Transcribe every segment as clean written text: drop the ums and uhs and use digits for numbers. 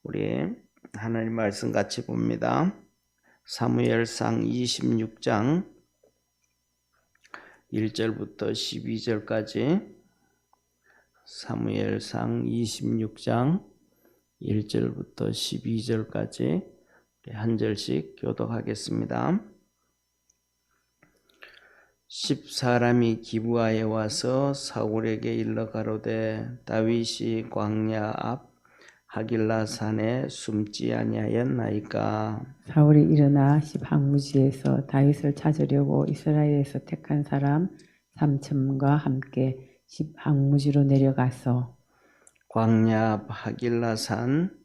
우리 하나님 말씀 같이 봅니다. 사무엘상 26장 1절부터 12절까지 사무엘상 26장 1절부터 12절까지 한 절씩 교독하겠습니다. 10사람이 기브아에 와서 사울에게 일러 가로되 다윗이 광야 앞 하길라 산에 숨지 아니하였나이까. 사울이 일어나 십항무지에서 다윗을 찾으려고 이스라엘에서 택한 사람 3천과 함께 십항무지로 내려가서 광야 앞 하길라 산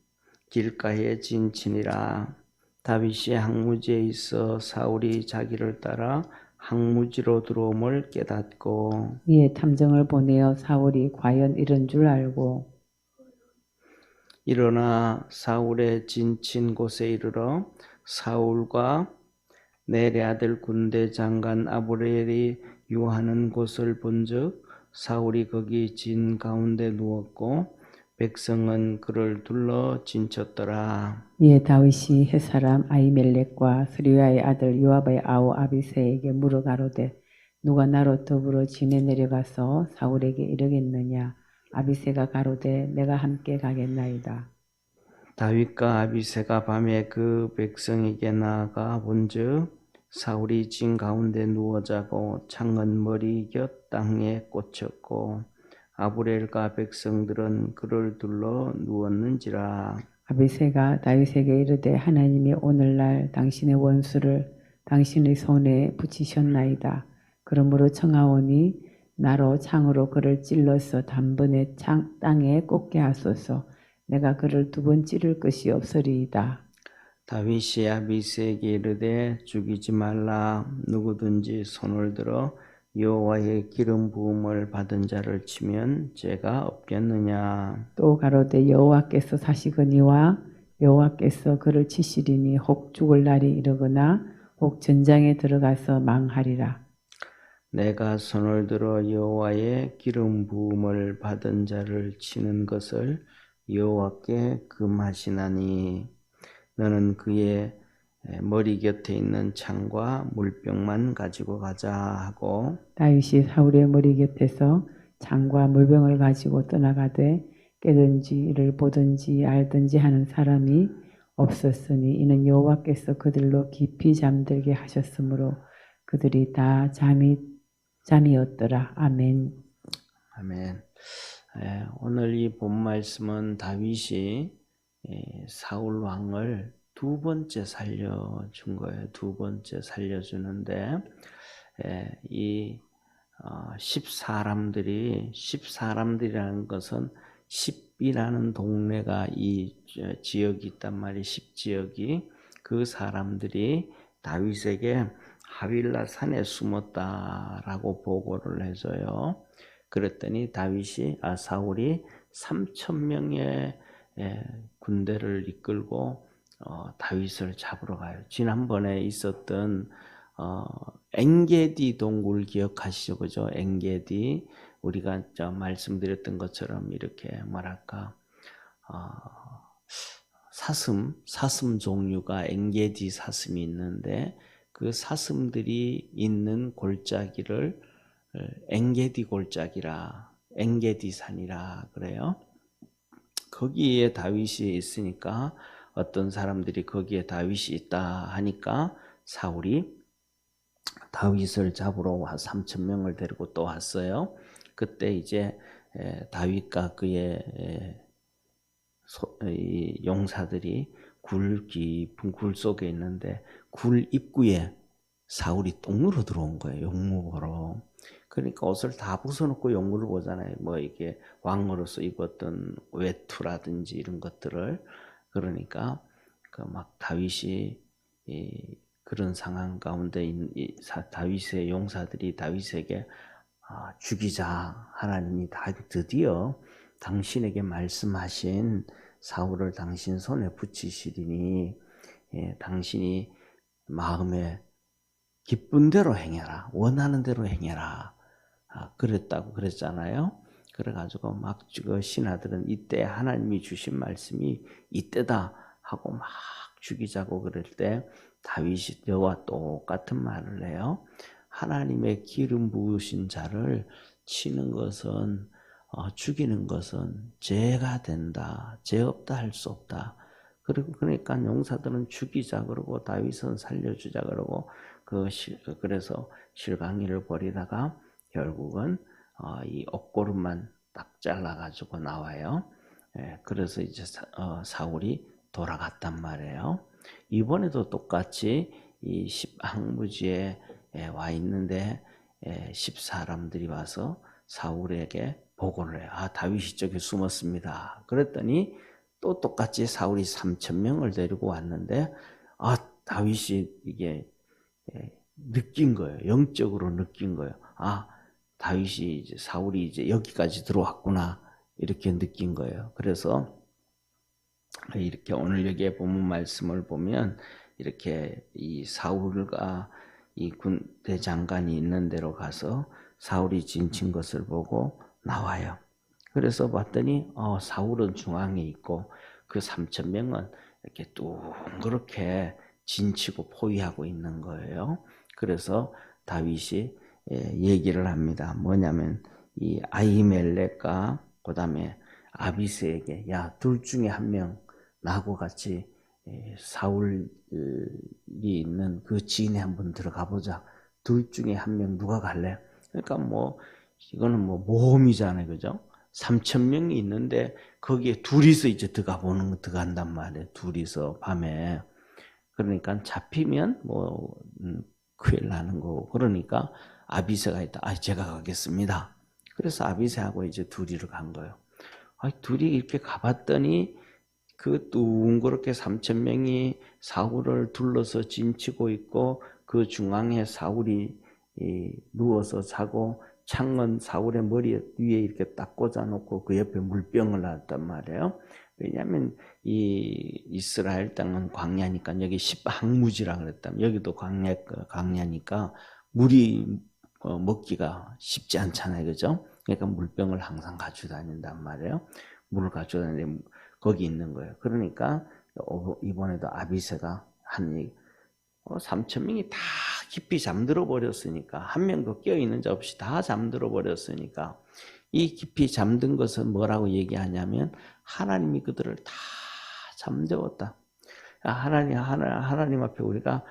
길가에 진친이라. 다윗이 항무지에 있어 사울이 자기를 따라 항무지로 들어옴을 깨닫고 이에 탐정을 보내어 사울이 과연 이런 줄 알고 일어나 사울의 진친 곳에 이르러 사울과 넬의 아들 군대 장관 아브넬이 유하는 곳을 본즉 사울이 거기 진 가운데 누웠고 백성은 그를 둘러 진쳤더라. 이에 다윗이 햇사람 아히멜렉과 스루야의 아들 요압의 아우 아비새에게 물어 가로되 누가 나로 더불어 진에 내려가서 사울에게 이르겠느냐. 아비새가 가로되 내가 함께 가겠나이다. 다윗과 아비새가 밤에 그 백성에게 나아가 본즉 사울이 진 가운데 누워 자고 창은 머리 곁 땅에 꽂혔고 아브넬과 백성들은 그를 둘러 누웠는지라. 아비새가 다윗에게 이르되 하나님이 오늘날 당신의 원수를 당신의 손에 붙이셨나이다. 그러므로 청하오니 나로 창으로 그를 찔러서 단번에 땅에 꽂게 하소서. 내가 그를 두 번 찌를 것이 없으리이다. 다윗이 아비새에게 이르되 죽이지 말라. 누구든지 손을 들어 여호와의 기름 부음을 받은 자를 치면 죄가 없겠느냐. 또 가로되 여호와께서 사시거니와 여호와께서 그를 치시리니 혹 죽을 날이 이르거나 혹 전장에 들어가서 망하리라. 내가 손을 들어 여호와의 기름 부음을 받은 자를 치는 것을 여호와께 금하시나니 너는 그의 머리 곁에 있는 창과 물병만 가지고 가자 하고 다윗이 사울의 머리 곁에서 창과 물병을 가지고 떠나가되 깨든지 이를 보든지 알든지 하는 사람이 없었으니 이는 여호와께서 그들로 깊이 잠들게 하셨으므로 그들이 다 잠이었더라. 아멘. 아멘. 오늘 이 본 말씀은 다윗이 사울 왕을 두 번째 살려준 거예요. 두 번째 살려주는데 이 10사람들이라는 것은 10이라는 동네가 이 지역이 있단 말이에요. 10지역이 그 사람들이 다윗에게 하윌라 산에 숨었다라고 보고를 해줘요. 그랬더니 사울이 3,000명의 군대를 이끌고 다윗을 잡으러 가요. 지난번에 있었던 엥게디 동굴 기억하시죠? 그죠? 엥게디 우리가 말씀드렸던 것처럼 이렇게 뭐랄까 사슴 종류가 엥게디 사슴이 있는데 그 사슴들이 있는 골짜기를 엥게디 골짜기라 엥게디 산이라 그래요. 거기에 다윗이 있으니까 어떤 사람들이 거기에 다윗이 있다 하니까 사울이 다윗을 잡으러 3,000명을 데리고 또 왔어요. 그때 이제 다윗과 그의 용사들이 깊은 굴 속에 있는데 굴 입구에 사울이 똥으로 들어온 거예요. 용무보러. 그러니까 옷을 다 벗어놓고 용무를 보잖아요. 뭐 이게 왕으로서 입었던 외투라든지 이런 것들을. 그러니까 그 막 다윗이 그런 상황 가운데 다윗의 용사들이 다윗에게 죽이자. 하나님이 드디어 당신에게 말씀하신 사울을 당신 손에 붙이시리니 당신이 마음에 기쁜 대로 행해라. 원하는 대로 행해라. 그랬다고 그랬잖아요. 그래가지고 막 그 신하들은 이때 하나님이 주신 말씀이 이때다 하고 막 죽이자고 그럴 때 다윗이 저와 똑같은 말을 해요. 하나님의 기름 부으신 자를 치는 것은 죽이는 것은 죄가 된다. 죄 없다 할 수 없다. 그리고 그러니까 용사들은 죽이자 그러고 다윗은 살려주자 그러고 그래서 실강이를 벌이다가 결국은 이 옷고름만 딱 잘라가지고 나와요. 그래서 이제 사울이 돌아갔단 말이에요. 이번에도 똑같이 이 십항무지에 와 있는데 10사람들이 와서 사울에게 보고를 해요. 다윗이 저기 숨었습니다. 그랬더니 또 똑같이 사울이 3,000명을 데리고 왔는데 다윗이 이게 느낀 거예요. 영적으로 느낀 거예요. 다윗이 이제 사울이 이제 여기까지 들어왔구나 이렇게 느낀 거예요. 그래서 이렇게 오늘 여기에 본문 말씀을 보면 이렇게 이 사울과 이 군대 장관이 있는 데로 가서 사울이 진친 것을 보고 나와요. 그래서 봤더니 사울은 중앙에 있고 그 3,000명은 이렇게 둥그렇게 진치고 포위하고 있는 거예요. 그래서 다윗이 얘기를 합니다. 뭐냐면 이 아히멜렉과 그다음에 아비스에게 둘 중에 한 명 나하고 같이 사울이 있는 그 진에 한번 들어가 보자. 둘 중에 한 명 누가 갈래? 그러니까 이거는 모험이잖아요. 그죠? 3,000명이 있는데 거기에 둘이서 이제 들어간단 말이에요. 둘이서 밤에. 그러니까 잡히면 큰일 나는 거고. 그러니까 아비새가 있다. 제가 가겠습니다. 그래서 아비새하고 이제 둘이를 간 거예요. 둘이 이렇게 가봤더니 그 둥그렇게 3,000명이 사울을 둘러서 진치고 있고 그 중앙에 사울이 누워서 자고 창은 사울의 머리 위에 이렇게 딱 꽂아놓고 그 옆에 물병을 놨단 말이에요. 왜냐하면 이 이스라엘 땅은 광야니까 여기 십항무지라 그랬다면 여기도 광야니까 물이 먹기가 쉽지 않잖아요, 그죠? 그러니까 물병을 항상 가지고 다닌단 말이에요. 물을 가지고 다니는데 거기 있는 거예요. 그러니까 이번에도 아비새가 3,000명이 다 깊이 잠들어 버렸으니까 한 명도 깨어있는 자 없이 다 잠들어 버렸으니까 이 깊이 잠든 것은 뭐라고 얘기하냐면 하나님이 그들을 다 잠재웠다. 하나님 앞에 우리가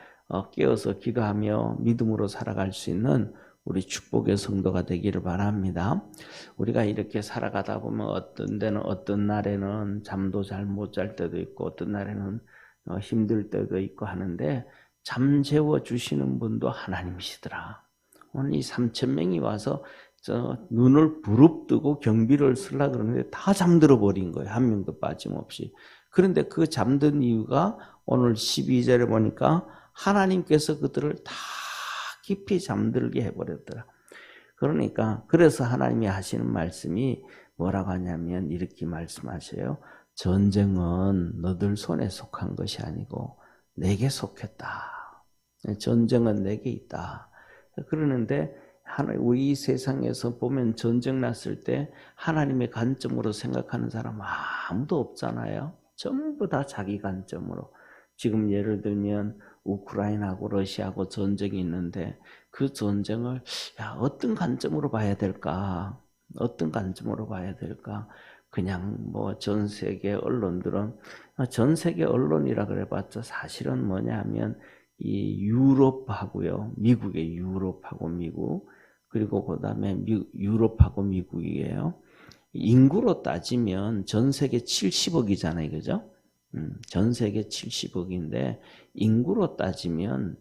깨어서 기도하며 믿음으로 살아갈 수 있는 우리 축복의 성도가 되기를 바랍니다. 우리가 이렇게 살아가다 보면 어떤 날에는 잠도 잘 못 잘 때도 있고 어떤 날에는 힘들 때도 있고 하는데 잠재워 주시는 분도 하나님이시더라. 오늘 이 3,000명이 와서 눈을 부릅뜨고 경비를 쓰려고 그러는데 다 잠들어 버린 거예요. 한 명도 빠짐없이. 그런데 그 잠든 이유가 오늘 12절에 보니까 하나님께서 그들을 다 깊이 잠들게 해버렸더라. 그러니까 그래서 하나님이 하시는 말씀이 뭐라고 하냐면 이렇게 말씀하셔요. 전쟁은 너들 손에 속한 것이 아니고 내게 속했다. 전쟁은 내게 있다. 그러는데 우리 이 세상에서 보면 전쟁 났을 때 하나님의 관점으로 생각하는 사람 아무도 없잖아요. 전부 다 자기 관점으로. 지금 예를 들면 우크라이나하고 러시아하고 전쟁이 있는데 그 전쟁을 어떤 관점으로 봐야 될까? 어떤 관점으로 봐야 될까? 그냥 전 세계 언론들은 전 세계 언론이라 그래봤자 사실은 뭐냐 하면 이 유럽하고요. 미국의 유럽하고 미국 그리고 그다음에 유럽하고 미국이에요. 인구로 따지면 전 세계 70억이잖아요. 그죠? 전 세계 70억인데 인구로 따지면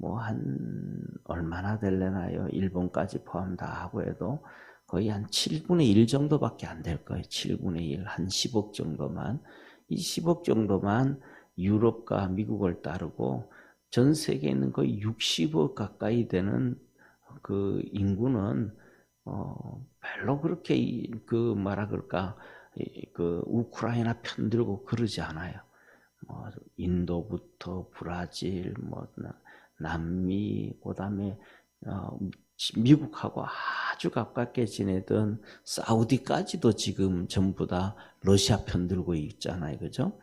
한 얼마나 될래나요? 일본까지 포함 다 하고 해도 거의 한 7분의 1 정도밖에 안 될 거예요. 7분의 1, 한 10억 정도만. 이 10억 정도만 유럽과 미국을 따르고 전 세계에 있는 거의 60억 가까이 되는 그 인구는 별로 그렇게 그 우크라이나 편들고 그러지 않아요. 인도부터 브라질, 남미, 그다음에 미국하고 아주 가깝게 지내던 사우디까지도 지금 전부 다 러시아 편 들고 있잖아요. 그죠?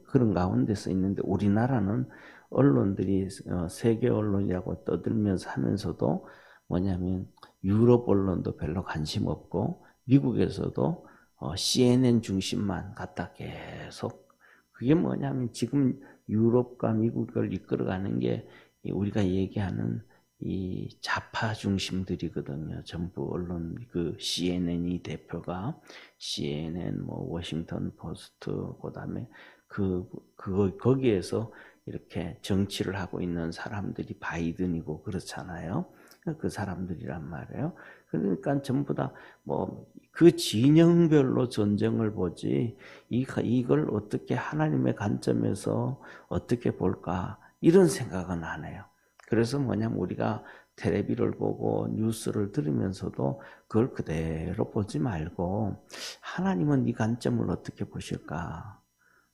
그런 가운데서 있는데 우리나라는 언론들이 세계 언론이라고 떠들면서 하면서도 뭐냐면 유럽 언론도 별로 관심 없고 미국에서도 CNN 중심만 갖다 계속 그게 뭐냐면 지금 유럽과 미국을 이끌어가는 게 우리가 얘기하는 이 좌파 중심들이거든요. 전부 언론 그 CNN이 대표가 CNN 뭐 워싱턴 포스트 그다음에 거기에서 이렇게 정치를 하고 있는 사람들이 바이든이고 그렇잖아요. 그 사람들이란 말이에요. 그러니까 전부 다 뭐 그 진영별로 전쟁을 보지 이걸 어떻게 하나님의 관점에서 어떻게 볼까 이런 생각은 안 해요. 그래서 뭐냐면 우리가 텔레비를 보고 뉴스를 들으면서도 그걸 그대로 보지 말고 하나님은 이 관점을 어떻게 보실까?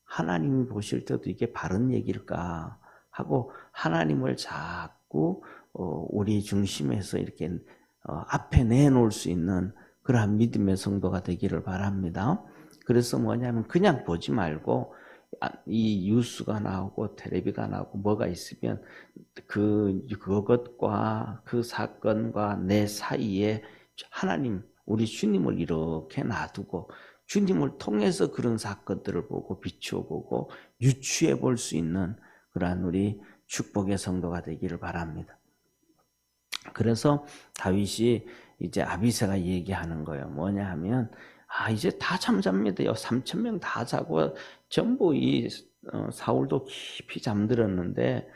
하나님이 보실 때도 이게 바른 얘기일까? 하고 하나님을 자꾸 우리 중심에서 이렇게 앞에 내놓을 수 있는 그러한 믿음의 성도가 되기를 바랍니다. 그래서 뭐냐면 그냥 보지 말고 이 뉴스가 나오고 텔레비가 나오고 뭐가 있으면 그것과 그 사건과 내 사이에 하나님 우리 주님을 이렇게 놔두고 주님을 통해서 그런 사건들을 보고 비추어 보고 유추해 볼 수 있는 그러한 우리 축복의 성도가 되기를 바랍니다. 그래서 다윗이 이제 아비새가 얘기하는 거예요. 뭐냐 하면 이제 다 잠잡니다요. 3,000명 다 자고 전부 이 사울도 깊이 잠들었는데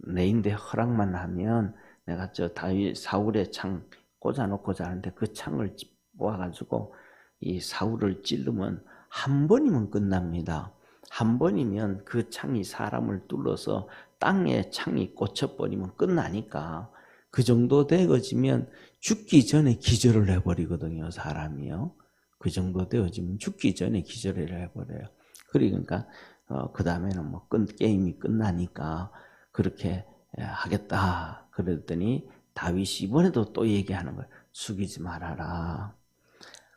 내인데 허락만 하면 내가 저 다윗 사울의 창 꽂아놓고자 하는데 그 창을 모아가지고 이 사울을 찌르면 한 번이면 끝납니다. 한 번이면 그 창이 사람을 뚫어서 땅에 창이 꽂혀버리면 끝나니까 그 정도 되어지면 죽기 전에 기절을 해버리거든요. 사람이요. 그 정도 되어지면 죽기 전에 기절을 해버려요. 그러니까 그 다음에는 뭐 게임이 끝나니까 그렇게 하겠다. 그랬더니 다윗이 이번에도 또 얘기하는 거예요. 죽이지 말아라.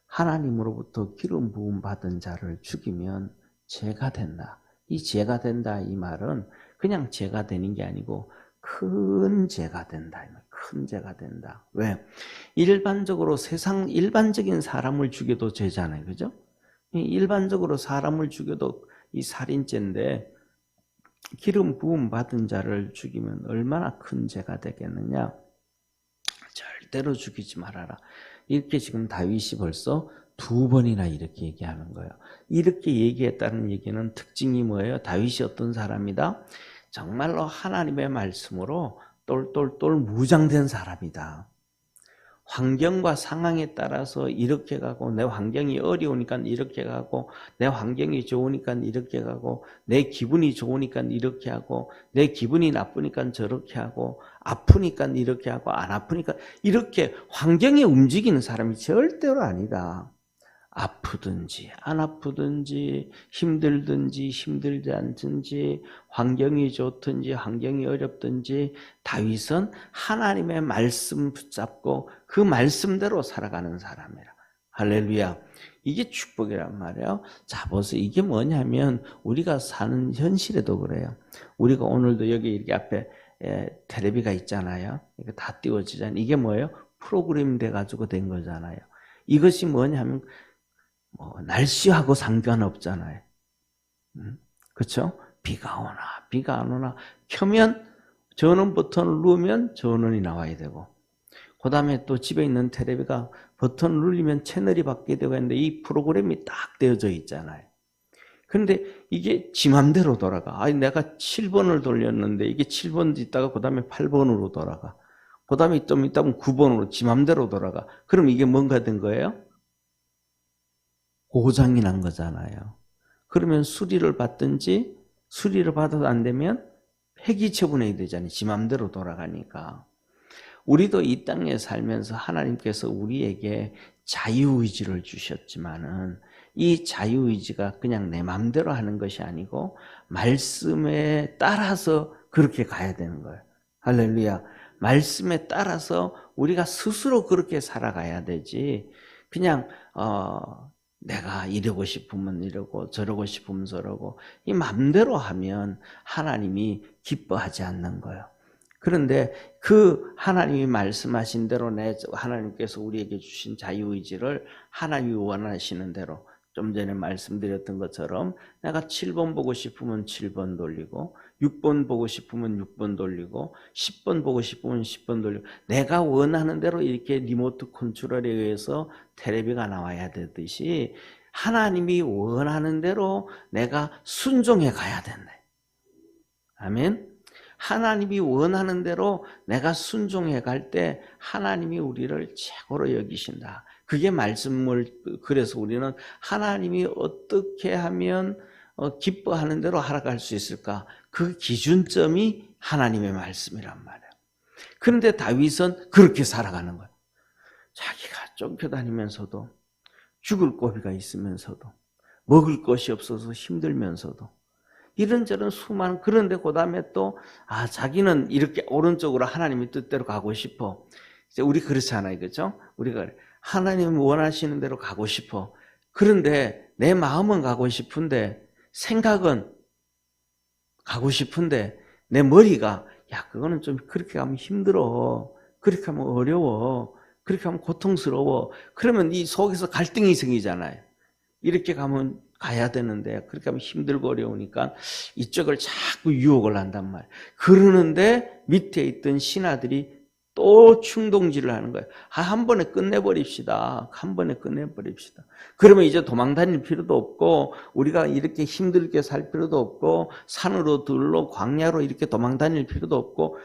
하나님으로부터 기름 부음 받은 자를 죽이면 죄가 된다. 이 죄가 된다 이 말은 그냥 죄가 되는 게 아니고 큰 죄가 된다. 큰 죄가 된다. 왜? 일반적으로 일반적인 사람을 죽여도 죄잖아요. 그죠? 일반적으로 사람을 죽여도 이 살인죄인데 기름 부음 받은 자를 죽이면 얼마나 큰 죄가 되겠느냐? 절대로 죽이지 말아라. 이렇게 지금 다윗이 벌써 2번이나 이렇게 얘기하는 거예요. 이렇게 얘기했다는 얘기는 특징이 뭐예요? 다윗이 어떤 사람이다? 정말로 하나님의 말씀으로 똘똘똘 무장된 사람이다. 환경과 상황에 따라서 이렇게 가고 내 환경이 어려우니까 이렇게 가고 내 환경이 좋으니까 이렇게 가고 내 기분이 좋으니까 이렇게 하고 내 기분이 나쁘니까 저렇게 하고 아프니까 이렇게 하고 안 아프니까 이렇게 환경에 움직이는 사람이 절대로 아니다. 아프든지 안 아프든지 힘들든지 힘들지 않든지 환경이 좋든지 환경이 어렵든지 다윗은 하나님의 말씀 붙잡고 그 말씀대로 살아가는 사람이라. 할렐루야. 이게 축복이란 말이에요. 자, 보세요. 이게 뭐냐면 우리가 사는 현실에도 그래요. 우리가 오늘도 여기 이렇게 앞에 텔레비가 있잖아요. 이게 다 띄워지잖아요. 이게 뭐예요? 프로그램 돼가지고 된 거잖아요. 이것이 뭐냐면 날씨하고 상관없잖아요. 그렇죠? 비가 오나 비가 안 오나 켜면 전원 버튼을 누르면 전원이 나와야 되고 그 다음에 또 집에 있는 텔레비가 버튼을 누르면 채널이 바뀌게 되고 있는데 이 프로그램이 딱 되어져 있잖아요. 그런데 이게 지 맘대로 돌아가. 내가 7번을 돌렸는데 이게 7번 있다가 그 다음에 8번으로 돌아가. 그 다음에 좀 있다면 9번으로 지 맘대로 돌아가. 그럼 이게 뭔가 된 거예요? 고장이 난 거잖아요. 그러면 수리를 받든지 수리를 받아도 안 되면 폐기 처분해야 되잖아요. 지 맘대로 돌아가니까. 우리도 이 땅에 살면서 하나님께서 우리에게 자유의지를 주셨지만은 이 자유의지가 그냥 내 맘대로 하는 것이 아니고 말씀에 따라서 그렇게 가야 되는 거예요. 할렐루야. 말씀에 따라서 우리가 스스로 그렇게 살아가야 되지. 그냥 내가 이러고 싶으면 이러고 저러고 싶으면 저러고 이 맘대로 하면 하나님이 기뻐하지 않는 거예요. 그런데 그 하나님이 말씀하신 대로 하나님께서 우리에게 주신 자유의지를 하나님이 원하시는 대로 좀 전에 말씀드렸던 것처럼 내가 7번 보고 싶으면 7번 돌리고 6번 보고 싶으면 6번 돌리고 10번 보고 싶으면 10번 돌리고 내가 원하는 대로 이렇게 리모트 컨트롤에 의해서 텔레비가 나와야 되듯이 하나님이 원하는 대로 내가 순종해 가야 된다. 아멘. 하나님이 원하는 대로 내가 순종해 갈 때 하나님이 우리를 최고로 여기신다. 그게 말씀을 그래서 우리는 하나님이 어떻게 하면 기뻐하는 대로 살아갈 수 있을까? 그 기준점이 하나님의 말씀이란 말이에요. 그런데 다윗은 그렇게 살아가는 거예요. 자기가 쫓겨다니면서도 죽을 고비가 있으면서도 먹을 것이 없어서 힘들면서도 이런저런 수많은 그런데 그 다음에 또 자기는 이렇게 오른쪽으로 하나님의 뜻대로 가고 싶어. 이제 우리 그렇잖아요, 그렇죠? 우리가 하나님 원하시는 대로 가고 싶어. 그런데 내 마음은 가고 싶은데 생각은 가고 싶은데 내 머리가 그거는 좀 그렇게 가면 힘들어. 그렇게 하면 어려워. 그렇게 하면 고통스러워. 그러면 이 속에서 갈등이 생기잖아요. 이렇게 가면 가야 되는데 그렇게 하면 힘들고 어려우니까 이쪽을 자꾸 유혹을 한단 말이에요. 그러는데 밑에 있던 신하들이 또 충동질을 하는 거예요. 한 번에 끝내버립시다. 한 번에 끝내버립시다. 그러면 이제 도망 다닐 필요도 없고 우리가 이렇게 힘들게 살 필요도 없고 산으로 들로 광야로 이렇게 도망 다닐 필요도 없고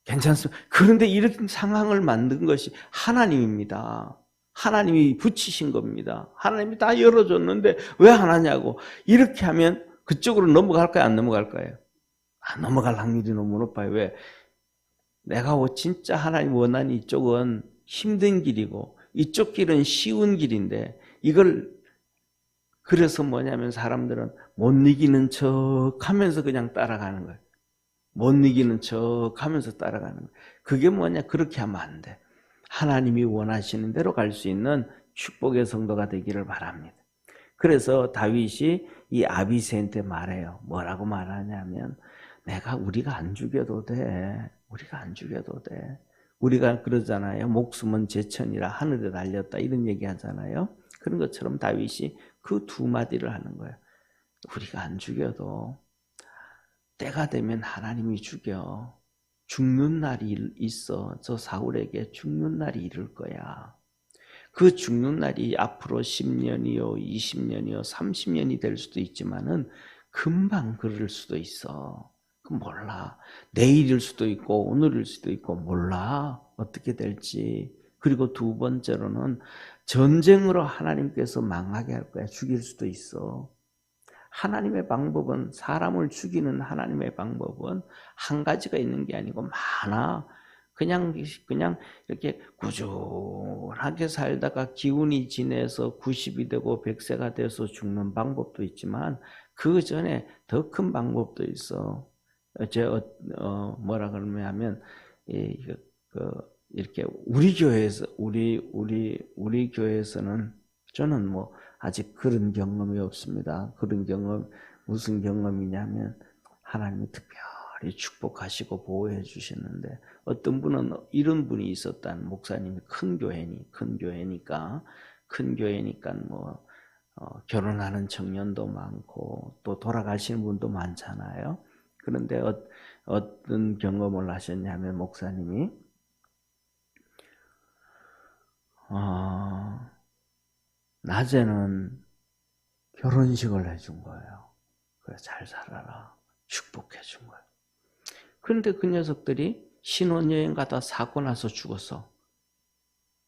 괜찮습니다. 그런데 이런 상황을 만든 것이 하나님입니다. 하나님이 붙이신 겁니다. 하나님이 다 열어줬는데 왜 안 하냐고. 이렇게 하면 그쪽으로 넘어갈까요? 안 넘어갈까요? 넘어갈 확률이 너무 높아요. 왜? 내가 진짜 하나님 원하는 이쪽은 힘든 길이고 이쪽 길은 쉬운 길인데 이걸 그래서 뭐냐면 사람들은 못 이기는 척 하면서 그냥 따라가는 거예요. 못 이기는 척 하면서 따라가는 거예요. 그게 뭐냐? 그렇게 하면 안 돼. 하나님이 원하시는 대로 갈 수 있는 축복의 성도가 되기를 바랍니다. 그래서 다윗이 이 아비새한테 말해요. 뭐라고 말하냐면 우리가 안 죽여도 돼. 우리가 안 죽여도 돼. 우리가 그러잖아요. 목숨은 제천이라 하늘에 달렸다 이런 얘기 하잖아요. 그런 것처럼 다윗이 그 두 마디를 하는 거예요. 우리가 안 죽여도 때가 되면 하나님이 죽여. 죽는 날이 있어. 저 사울에게 죽는 날이 이를 거야. 그 죽는 날이 앞으로 10년이요, 20년이요, 30년이 될 수도 있지만은 금방 그럴 수도 있어. 그럼 몰라. 내일일 수도 있고 오늘일 수도 있고 몰라. 어떻게 될지. 그리고 두 번째로는 전쟁으로 하나님께서 망하게 할 거야. 죽일 수도 있어. 하나님의 방법은 사람을 죽이는 하나님의 방법은 한 가지가 있는 게 아니고 많아. 그냥 이렇게 꾸준하게 살다가 기운이 지내서 90이 되고 100세가 돼서 죽는 방법도 있지만 그 전에 더 큰 방법도 있어. 뭐라 그러냐면 이렇게 우리 교회에서는 저는 아직 그런 경험이 없습니다. 그런 경험 무슨 경험이냐면 하나님이 특별히 축복하시고 보호해 주셨는데 어떤 분은 이런 분이 있었다는 목사님이 큰 교회니까 결혼하는 청년도 많고 또 돌아가시는 분도 많잖아요. 그런데 어떤 경험을 하셨냐면 목사님이 낮에는 결혼식을 해준 거예요. 그래 잘 살아라 축복해 준 거예요. 그런데 그 녀석들이 신혼여행 가다 사고 나서 죽었어.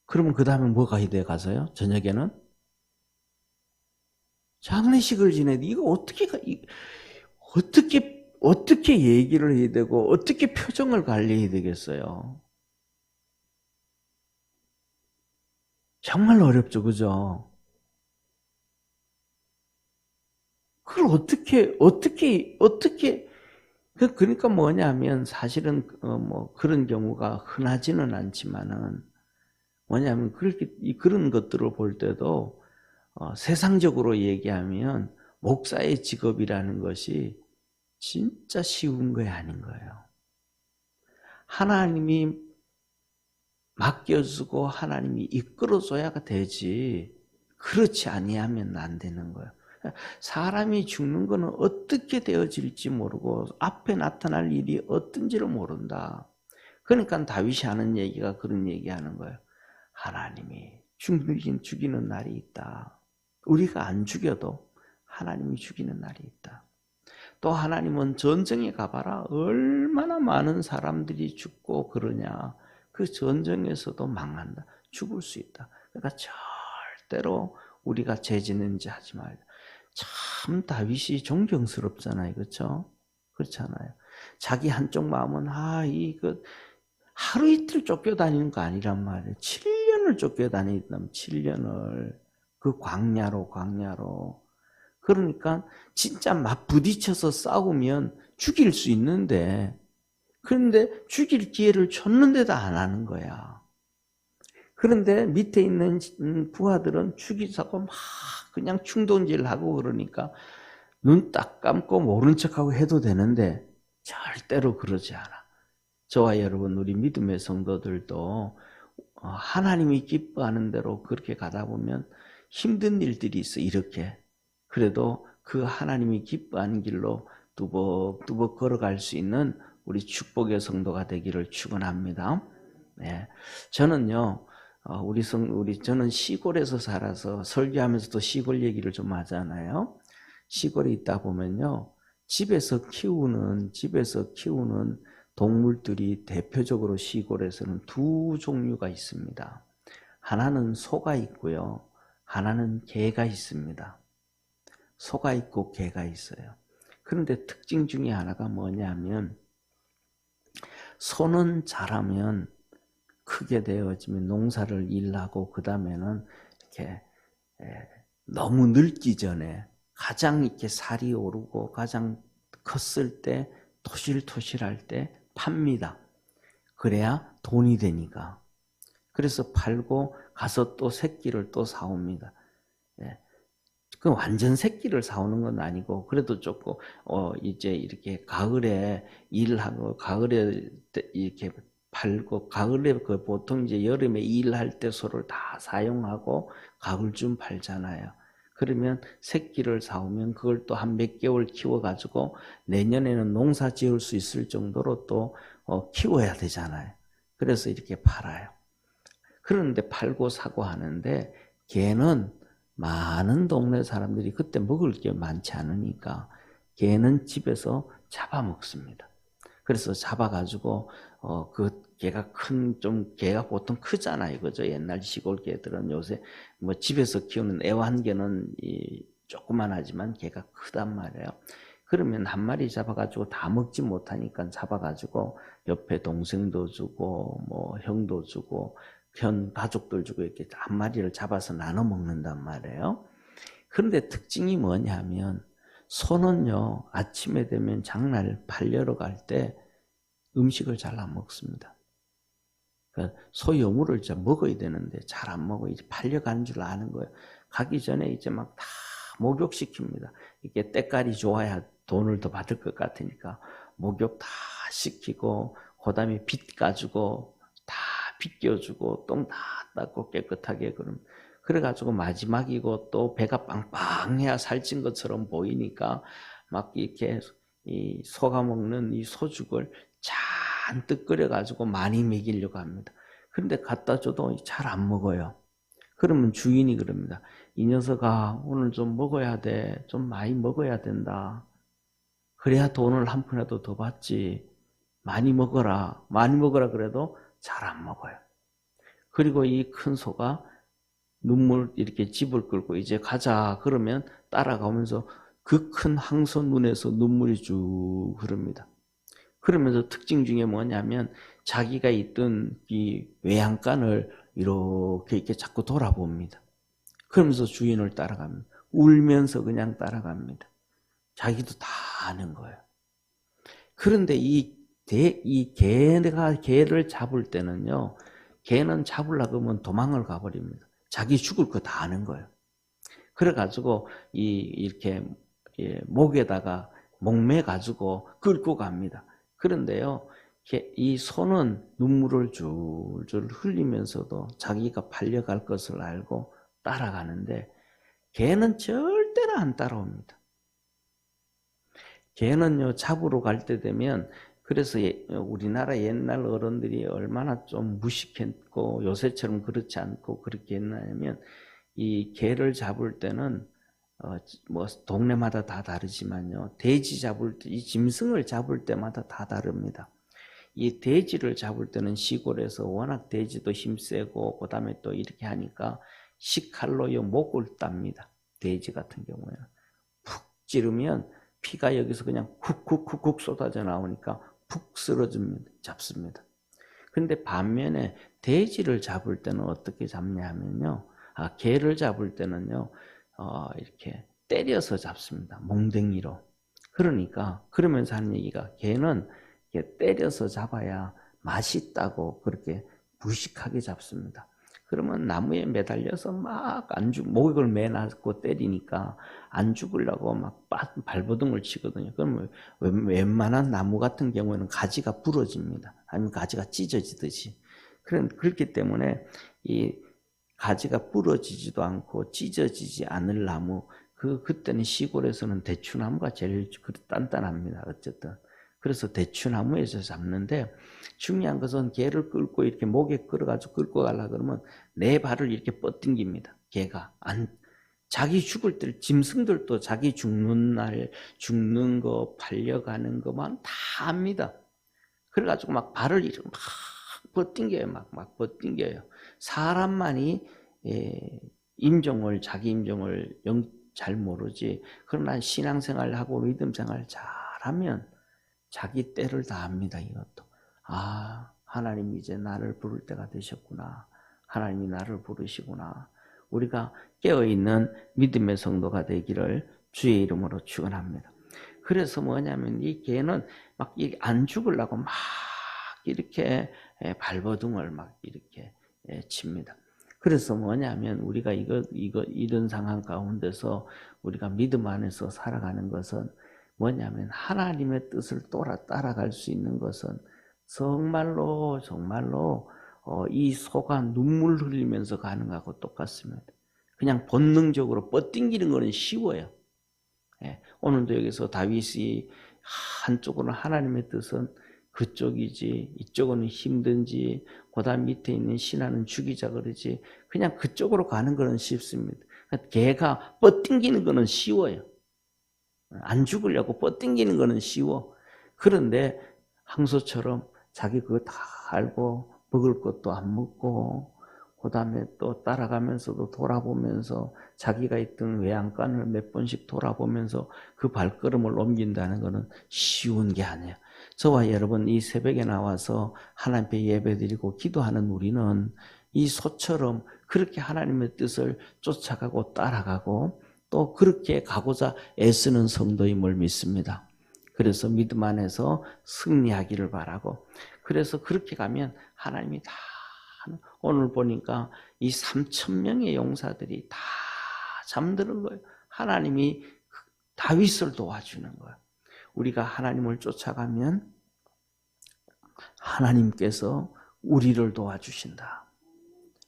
그러면 그 다음에 뭐가 돼 가서요? 저녁에는 장례식을 지내야 돼. 이거 어떻게 얘기를 해야 되고 어떻게 표정을 관리해야 되겠어요? 정말 어렵죠, 그죠? 그걸 어떻게 그러니까 뭐냐면 사실은 뭐 그런 경우가 흔하지는 않지만은 뭐냐면 그렇게 그런 것들을 볼 때도 세상적으로 얘기하면 목사의 직업이라는 것이 진짜 쉬운 거 아닌 거예요. 하나님이 맡겨주고 하나님이 이끌어줘야 되지. 그렇지 아니하면 안 되는 거예요. 사람이 죽는 거는 어떻게 되어질지 모르고 앞에 나타날 일이 어떤지를 모른다. 그러니까 다윗이 하는 얘기가 그런 얘기하는 거예요. 하나님이 죽이는 날이 있다. 우리가 안 죽여도 하나님이 죽이는 날이 있다. 또 하나님은 전쟁에 가봐라. 얼마나 많은 사람들이 죽고 그러냐. 그 전쟁에서도 망한다. 죽을 수 있다. 그러니까 절대로 우리가 죄짓는지 하지 말자. 참 다윗이 존경스럽잖아요. 그렇죠? 그렇잖아요. 자기 한쪽 마음은 이거 하루 이틀 쫓겨다니는 거 아니란 말이에요. 7년을 쫓겨다니던 7년을 그 광야로. 그러니까 진짜 막 부딪혀서 싸우면 죽일 수 있는데 그런데 죽일 기회를 줬는데도 안 하는 거야. 그런데 밑에 있는 부하들은 죽이자고 막 그냥 충동질하고 그러니까 눈 딱 감고 모른 척하고 해도 되는데 절대로 그러지 않아. 저와 여러분 우리 믿음의 성도들도 하나님이 기뻐하는 대로 그렇게 가다 보면 힘든 일들이 있어 이렇게. 그래도 그 하나님이 기뻐하는 길로 뚜벅뚜벅 걸어갈 수 있는 우리 축복의 성도가 되기를 축원합니다. 네, 저는요 저는 시골에서 살아서 설교하면서도 시골 얘기를 좀 하잖아요. 시골에 있다 보면요 집에서 키우는 동물들이 대표적으로 시골에서는 두 종류가 있습니다. 하나는 소가 있고요. 하나는 개가 있습니다. 소가 있고 개가 있어요. 그런데 특징 중에 하나가 뭐냐면 소는 자라면 크게 되어지면 농사를 일하고 그 다음에는 이렇게 너무 늙기 전에 가장 이렇게 살이 오르고 가장 컸을 때 토실토실할 때 팝니다. 그래야 돈이 되니까. 그래서 팔고 가서 또 새끼를 또 사옵니다. 그 완전 새끼를 사오는 건 아니고 그래도 조금 이제 이렇게 가을에 일하고 가을에 이렇게 팔고 가을에 그 보통 이제 여름에 일할 때 소를 다 사용하고 가을쯤 팔잖아요. 그러면 새끼를 사오면 그걸 또 한 몇 개월 키워가지고 내년에는 농사 지을 수 있을 정도로 또 키워야 되잖아요. 그래서 이렇게 팔아요. 그런데 팔고 사고 하는데 개는 많은 동네 사람들이 그때 먹을 게 많지 않으니까 개는 집에서 잡아먹습니다. 그래서 잡아가지고 그 개가 개가 보통 크잖아요, 그죠? 옛날 시골 개들은 요새 뭐 집에서 키우는 애완개는 조그만하지만 개가 크단 말이에요. 그러면 한 마리 잡아가지고 다 먹지 못하니까 잡아가지고 옆에 동생도 주고 뭐 형도 주고 현 가족들 주고 이렇게 한 마리를 잡아서 나눠 먹는단 말이에요. 그런데 특징이 뭐냐면 소는요 아침에 되면 장날 팔려러 갈 때 음식을 잘 안 먹습니다. 그러니까 소 여물을 이제 먹어야 되는데 잘 안 먹어. 이제 팔려가는 줄 아는 거예요. 가기 전에 이제 막 다 목욕시킵니다. 이게 때깔이 좋아야 돈을 더 받을 것 같으니까 목욕 다 시키고 그다음에 빗 가지고 다 빗겨주고 똥 다 닦고 깨끗하게 그래가지고 마지막이고 또 배가 빵빵해야 살찐 것처럼 보이니까 막 이렇게 이 소가 먹는 이 소죽을 잔뜩 끓여가지고 많이 먹이려고 합니다. 그런데 갖다 줘도 잘 안 먹어요. 그러면 주인이 그럽니다. 이 녀석아 오늘 좀 먹어야 돼. 좀 많이 먹어야 된다. 그래야 돈을 한 푼이라도 더 받지. 많이 먹어라. 많이 먹어라 그래도 잘 안 먹어요. 그리고 이 큰 소가 눈물 이렇게 집을 끌고 이제 가자 그러면 따라가면서 그 큰 항소 눈에서 눈물이 쭉 흐릅니다. 그러면서 특징 중에 뭐냐면 자기가 있던 이 외양간을 이렇게 자꾸 돌아봅니다. 그러면서 주인을 따라갑니다. 울면서 그냥 따라갑니다. 자기도 다 아는 거예요. 그런데 이 개를 잡을 때는요, 개는 잡으려고 하면 도망을 가버립니다. 자기 죽을 거 다 아는 거예요. 그래가지고 이렇게 목에다가 목매 가지고 끌고 갑니다. 그런데요, 이 소는 눈물을 줄줄 흘리면서도 자기가 팔려갈 것을 알고 따라가는데 개는 절대로 안 따라옵니다. 개는요, 잡으러 갈 때 되면, 그래서 우리나라 옛날 어른들이 얼마나 좀 무식했고 요새처럼 그렇지 않고 그렇게 했냐면, 이 개를 잡을 때는 뭐 동네마다 다 다르지만요, 돼지 잡을 때, 이 짐승을 잡을 때마다 다 다릅니다. 이 돼지를 잡을 때는 시골에서 워낙 돼지도 힘세고 그다음에 또 이렇게 하니까 식칼로 목을 땁니다. 돼지 같은 경우에는 푹 찌르면 피가 여기서 그냥 쿡쿡쿡쿡 쏟아져 나오니까 푹 쓰러집니다. 잡습니다. 그런데 반면에 돼지를 잡을 때는 어떻게 잡냐 하면요, 개를 잡을 때는요, 이렇게 때려서 잡습니다. 몽댕이로. 그러니까 그러면서 하는 얘기가, 개는 이렇게 때려서 잡아야 맛있다고 그렇게 무식하게 잡습니다. 그러면 나무에 매달려서 막 목을 매놨고 때리니까 안 죽으려고 막 발버둥을 치거든요. 그러면 웬만한 나무 같은 경우에는 가지가 부러집니다. 아니면 가지가 찢어지듯이. 그렇기 때문에 이 가지가 부러지지도 않고 찢어지지 않을 나무, 그때는 시골에서는 대추나무가 제일 단단합니다. 어쨌든. 그래서 대추나무에서 잡는데, 중요한 것은 개를 끌고 이렇게 목에 끌어가지고 끌고 가려고 그러면 네 발을 이렇게 뻗당깁니다. 개가. 자기 죽을 때, 짐승들도 자기 죽는 날, 죽는 거, 팔려가는 것만 다 압니다. 그래가지고 막 발을 이렇게 막 뻗당겨요. 막 뻗당겨요. 사람만이 자기 임종을 잘 모르지. 그러나 신앙생활하고 믿음생활 잘하면 자기 때를 다 압니다. 이것도. 하나님이 이제 나를 부를 때가 되셨구나. 하나님이 나를 부르시구나. 우리가 깨어있는 믿음의 성도가 되기를 주의 이름으로 축원합니다. 그래서 뭐냐면 이 개는 막 안 죽으려고 막 이렇게 발버둥을 막 이렇게 칩니다. 그래서 뭐냐면 우리가 이런 상황 가운데서 우리가 믿음 안에서 살아가는 것은 뭐냐면, 하나님의 뜻을 따라갈 수 있는 것은 정말로 이 소가 눈물 흘리면서 가는 것하고 똑같습니다. 그냥 본능적으로 뻗당기는 것은 쉬워요. 오늘도 여기서 다윗이 한쪽으로는 하나님의 뜻은 그쪽이지, 이쪽은 힘든지, 그다음 밑에 있는 신하는 죽이자 그러지, 그냥 그쪽으로 가는 것은 쉽습니다. 개가 뻗당기는 것은 쉬워요. 안 죽으려고 뻗당기는 거는 쉬워. 그런데 항소처럼 자기 그거 다 알고 먹을 것도 안 먹고 그 다음에 또 따라가면서도 돌아보면서 자기가 있던 외양간을 몇 번씩 돌아보면서 그 발걸음을 옮긴다는 것은 쉬운 게 아니에요. 저와 여러분 이 새벽에 나와서 하나님 앞에 예배드리고 기도하는 우리는 이 소처럼 그렇게 하나님의 뜻을 쫓아가고 따라가고 또 그렇게 가고자 애쓰는 성도임을 믿습니다. 그래서 믿음 안에서 승리하기를 바라고, 그래서 그렇게 가면 하나님이 다, 오늘 보니까 이 3,000명의 용사들이 다 잠드는 거예요. 하나님이 다윗을 도와주는 거예요. 우리가 하나님을 쫓아가면 하나님께서 우리를 도와주신다.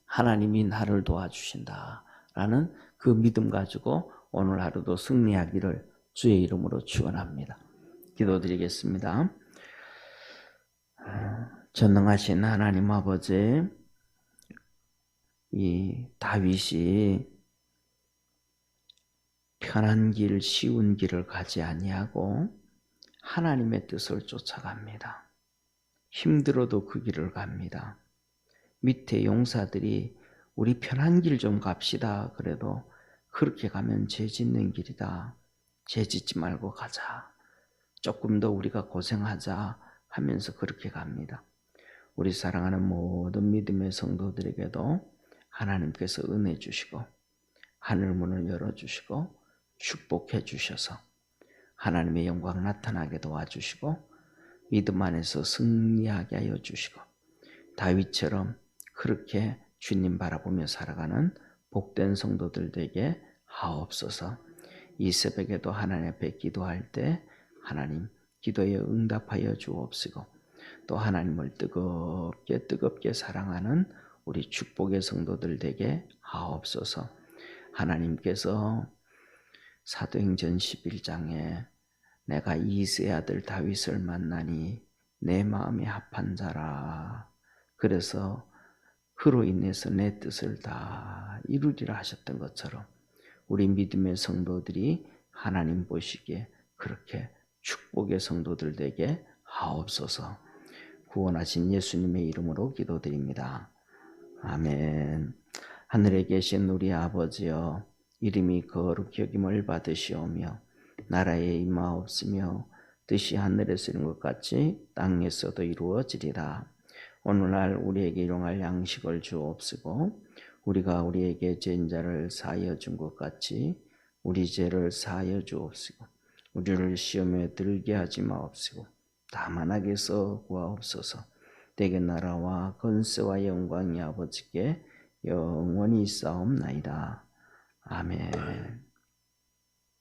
하나님이 나를 도와주신다. 라는 그 믿음 가지고 오늘 하루도 승리하기를 주의 이름으로 축원합니다. 기도드리겠습니다. 전능하신 하나님 아버지, 이 다윗이 편한 길, 쉬운 길을 가지 아니하고 하나님의 뜻을 쫓아갑니다. 힘들어도 그 길을 갑니다. 밑에 용사들이 우리 편한 길 좀 갑시다 그래도 그렇게 가면 죄 짓는 길이다. 죄 짓지 말고 가자. 조금 더 우리가 고생하자 하면서 그렇게 갑니다. 우리 사랑하는 모든 믿음의 성도들에게도 하나님께서 은혜 주시고 하늘 문을 열어주시고 축복해 주셔서 하나님의 영광 나타나게 도와주시고 믿음 안에서 승리하게 하여 주시고 다윗처럼 그렇게 주님 바라보며 살아가는 복된 성도들 되게 하옵소서. 이 새벽에도 하나님 앞에 기도할 때 하나님 기도에 응답하여 주옵시고 또 하나님을 뜨겁게 사랑하는 우리 축복의 성도들 되게 하옵소서. 하나님께서 사도행전 11장에 내가 이새의 아들 다윗을 만나니 내 마음이 합한 자라. 그래서 그로 인해서 내 뜻을 다 이루리라 하셨던 것처럼 우리 믿음의 성도들이 하나님 보시기에 그렇게 축복의 성도들 되게 하옵소서. 구원하신 예수님의 이름으로 기도드립니다. 아멘. 하늘에 계신 우리 아버지여, 이름이 거룩히 여김을 받으시오며 나라에 임하옵시며 뜻이 하늘에서 이룬 것 같이 땅에서도 이루어지리라. 오늘날 우리에게 일용할 양식을 주옵시고 우리가 우리에게 죄인 자를 사하여 준 것 같이 우리 죄를 사하여 주옵시고 우리를 시험에 들게 하지 마옵시고 다만 악에서 구하옵소서. 대개 나라와 권세와 영광이 아버지께 영원히 있사옵나이다. 아멘.